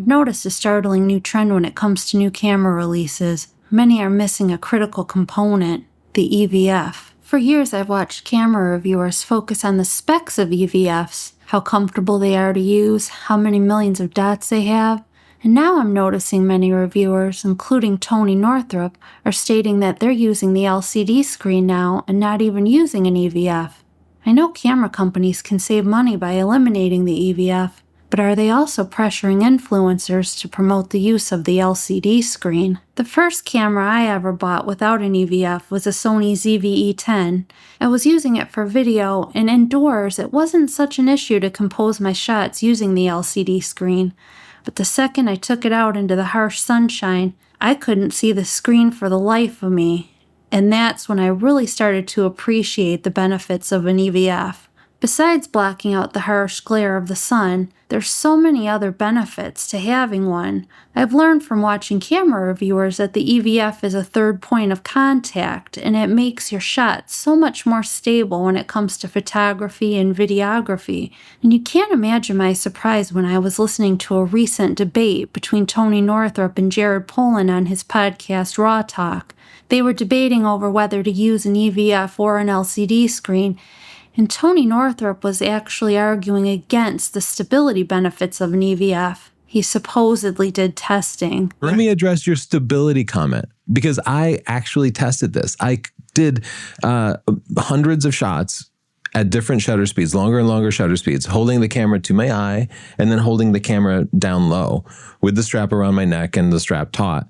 I've noticed a startling new trend when it comes to new camera releases. Many are missing a critical component, the EVF. For years, I've watched camera reviewers focus on the specs of EVFs, how comfortable they are to use, how many millions of dots they have. And now I'm noticing many reviewers, including Tony Northrup, are stating that they're using the LCD screen now and not even using an EVF. I know camera companies can save money by eliminating the EVF, but are they also pressuring influencers to promote the use of the LCD screen? The first camera I ever bought without an EVF was a Sony ZV-E10. I was using it for video, and indoors it wasn't such an issue to compose my shots using the LCD screen. But the second I took it out into the harsh sunshine, I couldn't see the screen for the life of me. And that's when I really started to appreciate the benefits of an EVF. Besides blocking out the harsh glare of the sun, there's so many other benefits to having one. I've learned from watching camera reviewers that the EVF is a third point of contact, and it makes your shot so much more stable when it comes to photography and videography. And you can't imagine my surprise when I was listening to a recent debate between Tony Northrup and Jared Polin on his podcast Raw Talk. They were debating over whether to use an EVF or an LCD screen, and Tony Northrup was actually arguing against the stability benefits of an EVF. He supposedly did testing. Let me address your stability comment, because I actually tested this. I did hundreds of shots at different shutter speeds, longer and longer shutter speeds, holding the camera to my eye and then holding the camera down low with the strap around my neck and the strap taut.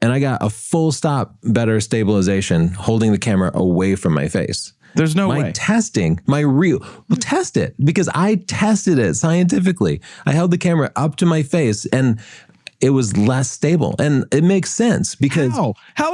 And I got a full stop better stabilization holding the camera away from my face. There's no way. Test it, because I tested it scientifically. I held the camera up to my face and it was less stable. And it makes sense because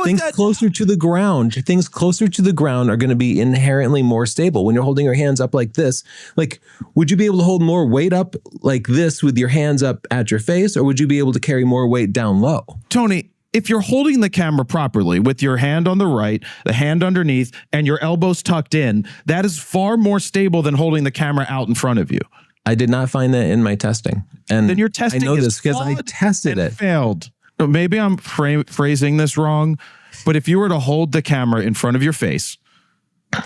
things closer to the ground are going to be inherently more stable. When you're holding your hands up like this, like, would you be able to hold more weight up like this with your hands up at your face, or would you be able to carry more weight down low? Tony, if you're holding the camera properly with your hand on the right, the hand underneath, and your elbows tucked in, that is far more stable than holding the camera out in front of you. I did not find that in my testing. And then your testing I know this because I tested it. Failed. Maybe I'm phrasing this wrong, but if you were to hold the camera in front of your face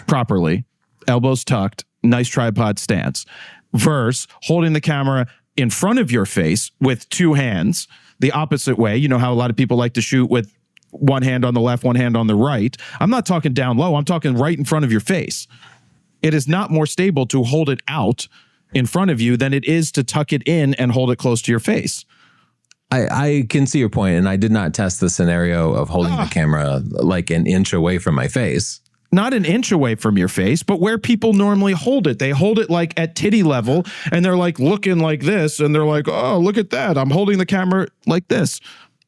properly, elbows tucked, nice tripod stance, versus holding the camera in front of your face with two hands, the opposite way. You know how a lot of people like to shoot with one hand on the left, one hand on the right. I'm not talking down low. I'm talking right in front of your face. It is not more stable to hold it out in front of you than it is to tuck it in and hold it close to your face. I can see your point, and I did not test the scenario of holding the camera like an inch away from my face. Not an inch away from your face, but where people normally hold it. They hold it like at titty level, and they're like looking like this, and they're like, oh, look at that. I'm holding the camera like this.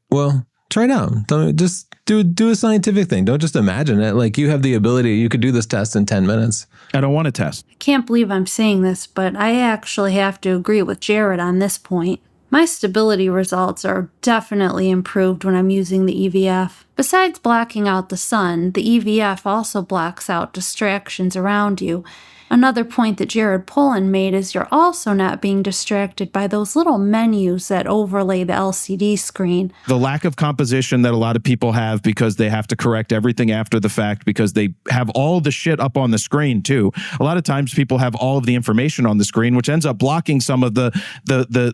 Well, try it out. Just do a scientific thing. Don't just imagine it. Like, you have the ability. You could do this test in 10 minutes. I don't want to test. I can't believe I'm saying this, but I actually have to agree with Jared on this point. My stability results are definitely improved when I'm using the EVF. Besides blocking out the sun, the EVF also blocks out distractions around you. Another point that Jared Polin made is you're also not being distracted by those little menus that overlay the LCD screen. The lack of composition that a lot of people have because they have to correct everything after the fact because they have all the shit up on the screen too. A lot of times people have all of the information on the screen, which ends up blocking some of the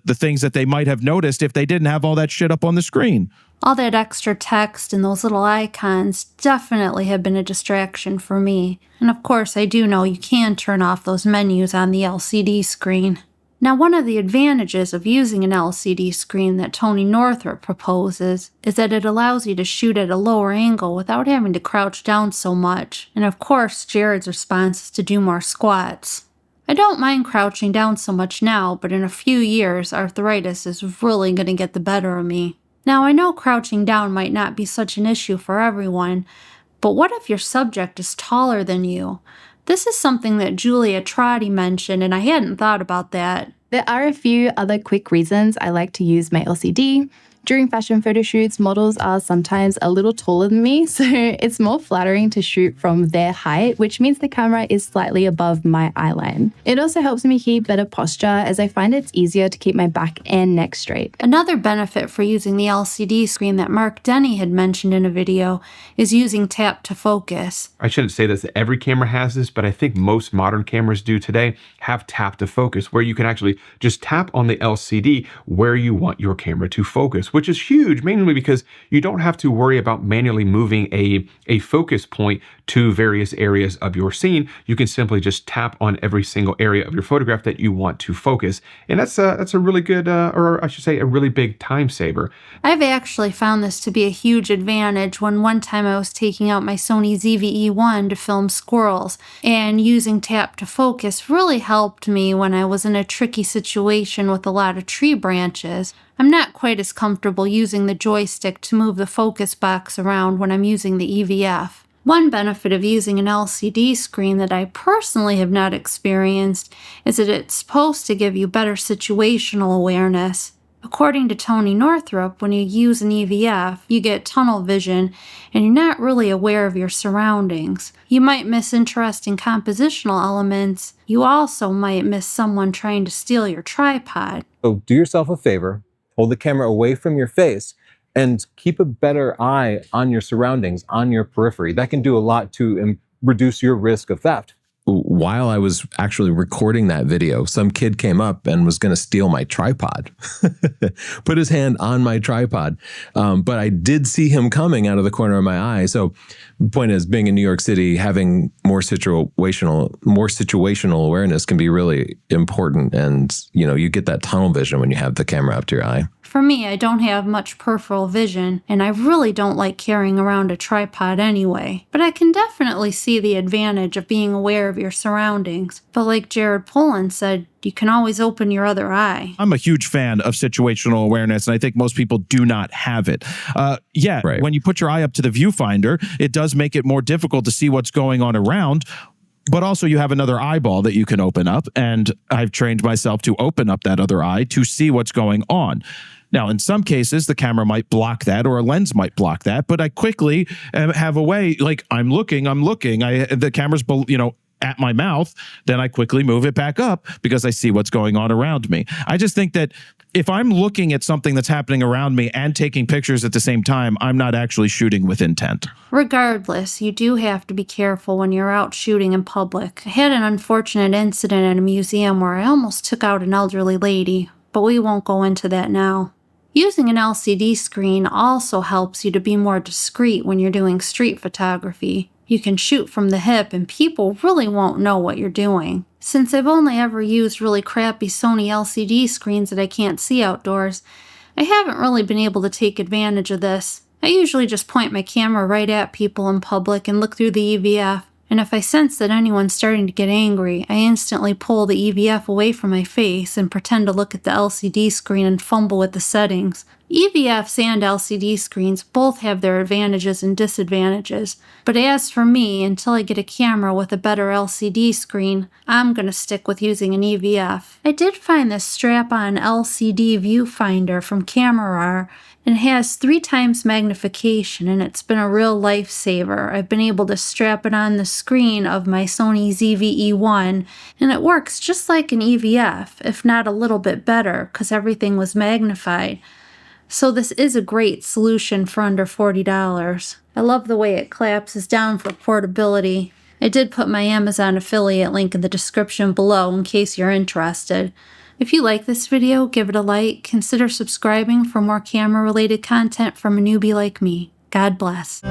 things that they might have noticed if they didn't have all that shit up on the screen. All that extra text and those little icons definitely have been a distraction for me. And of course, I do know you can turn off those menus on the LCD screen. Now, one of the advantages of using an LCD screen that Tony Northrup proposes is that it allows you to shoot at a lower angle without having to crouch down so much. And of course, Jared's response is to do more squats. I don't mind crouching down so much now, but in a few years, arthritis is really going to get the better of me. Now, I know crouching down might not be such an issue for everyone, but what if your subject is taller than you? This is something that Julia Trotti mentioned, and I hadn't thought about that. There are a few other quick reasons I like to use my LCD. During fashion photo shoots, models are sometimes a little taller than me, so it's more flattering to shoot from their height, which means the camera is slightly above my eye line. It also helps me keep better posture as I find it's easier to keep my back and neck straight. Another benefit for using the LCD screen that Mark Denny had mentioned in a video is using tap to focus. I shouldn't say that every camera has this, but I think most modern cameras do today have tap to focus, where you can actually just tap on the LCD where you want your camera to focus, which is huge, mainly because you don't have to worry about manually moving a focus point to various areas of your scene. You can simply just tap on every single area of your photograph that you want to focus. And that's a really good, or I should say a really big time saver. I've actually found this to be a huge advantage when one time I was taking out my Sony ZV-E1 to film squirrels, and using tap to focus really helped me when I was in a tricky situation with a lot of tree branches. I'm not quite as comfortable using the joystick to move the focus box around when I'm using the EVF. One benefit of using an LCD screen that I personally have not experienced is that it's supposed to give you better situational awareness. According to Tony Northrup, when you use an EVF, you get tunnel vision and you're not really aware of your surroundings. You might miss interesting compositional elements. You also might miss someone trying to steal your tripod. So do yourself a favor, hold the camera away from your face, and keep a better eye on your surroundings, on your periphery. That can do a lot to reduce your risk of theft. While I was actually recording that video, some kid came up and was going to steal my tripod, put his hand on my tripod. But I did see him coming out of the corner of my eye. So the point is, being in New York City, having more situational awareness can be really important. And, you get that tunnel vision when you have the camera up to your eye. For me, I don't have much peripheral vision, and I really don't like carrying around a tripod anyway. But I can definitely see the advantage of being aware of your surroundings. But like Jared Pollan said, you can always open your other eye. I'm a huge fan of situational awareness, and I think most people do not have it. Right. When you put your eye up to the viewfinder, it does make it more difficult to see what's going on around. But also you have another eyeball that you can open up, and I've trained myself to open up that other eye to see what's going on. Now, in some cases, the camera might block that, or a lens might block that, but I quickly have a way, like I'm looking, the camera's, at my mouth, then I quickly move it back up because I see what's going on around me. I just think that if I'm looking at something that's happening around me and taking pictures at the same time, I'm not actually shooting with intent. Regardless, you do have to be careful when you're out shooting in public. I had an unfortunate incident at a museum where I almost took out an elderly lady, but we won't go into that now. Using an LCD screen also helps you to be more discreet when you're doing street photography. You can shoot from the hip and people really won't know what you're doing. Since I've only ever used really crappy Sony LCD screens that I can't see outdoors, I haven't really been able to take advantage of this. I usually just point my camera right at people in public and look through the EVF. And if I sense that anyone's starting to get angry, I instantly pull the EVF away from my face and pretend to look at the LCD screen and fumble with the settings. EVFs and LCD screens both have their advantages and disadvantages, but as for me, until I get a camera with a better LCD screen, I'm going to stick with using an EVF. I did find this strap-on LCD viewfinder from Camera, and it has 3 times magnification, and it's been a real lifesaver. I've been able to strap it on the screen of my Sony ZV-E1, and it works just like an EVF, if not a little bit better, because everything was magnified. So this is a great solution for under $40. I love the way it collapses down for portability. I did put my Amazon affiliate link in the description below in case you're interested. If you like this video, give it a like. Consider subscribing for more camera-related content from a newbie like me. God bless.